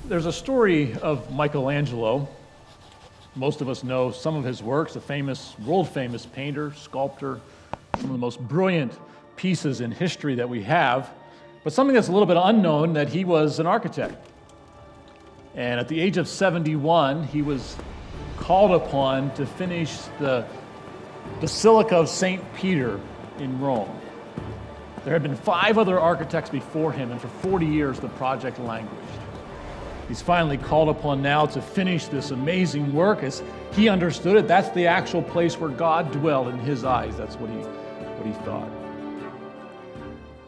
There's a story of Michelangelo. Most of us know some of his works, a famous, world-famous painter, sculptor, some of the most brilliant pieces in history that we have. But something that's a little bit unknown, that he was an architect. And at the age of 71, he was called upon to finish the Basilica of St. Peter in Rome. There had been 5 other architects before him, and for 40 years the project languished. He's finally called upon now to finish this amazing work. As he understood it, that's the actual place where God dwelled in his eyes. That's what he thought.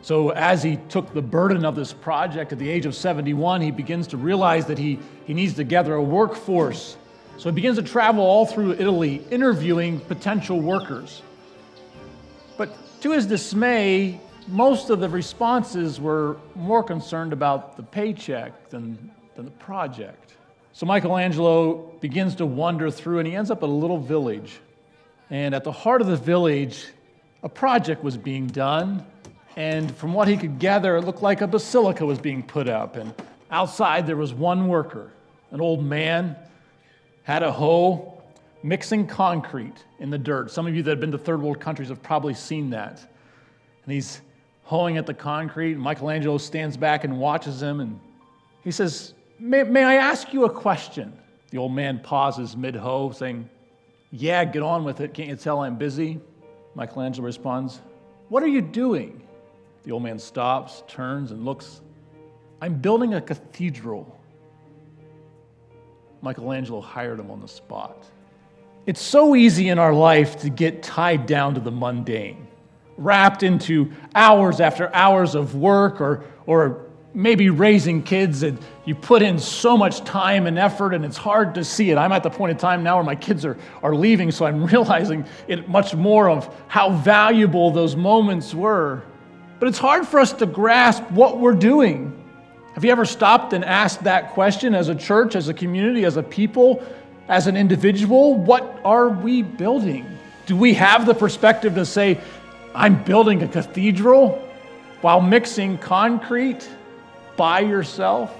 So as he took the burden of this project at the age of 71, he begins to realize that he needs to gather a workforce. So he begins to travel all through Italy, interviewing potential workers. But to his dismay, most of the responses were more concerned about the paycheck than the project. So Michelangelo begins to wander through, and he ends up at a little village. And at the heart of the village, a project was being done. And from what he could gather, it looked like a basilica was being put up. And outside there was one worker, an old man, had a hoe, mixing concrete in the dirt. Some of you that have been to third world countries have probably seen that. And he's hoeing at the concrete. Michelangelo stands back and watches him, and he says, May I ask you a question? The old man pauses mid-hoe, saying, "Yeah, get on with it. Can't you tell I'm busy?" Michelangelo responds, "What are you doing?" The old man stops, turns, and looks. "I'm building a cathedral." Michelangelo hired him on the spot. It's so easy in our life to get tied down to the mundane, wrapped into hours after hours of work, or maybe raising kids, and you put in so much time and effort, and it's hard to see it. I'm at the point in time now where my kids are leaving, so I'm realizing it much more of how valuable those moments were. But it's hard for us to grasp what we're doing. Have you ever stopped and asked that question as a church, as a community, as a people, as an individual? What are we building? Do we have the perspective to say, I'm building a cathedral while mixing concrete by yourself?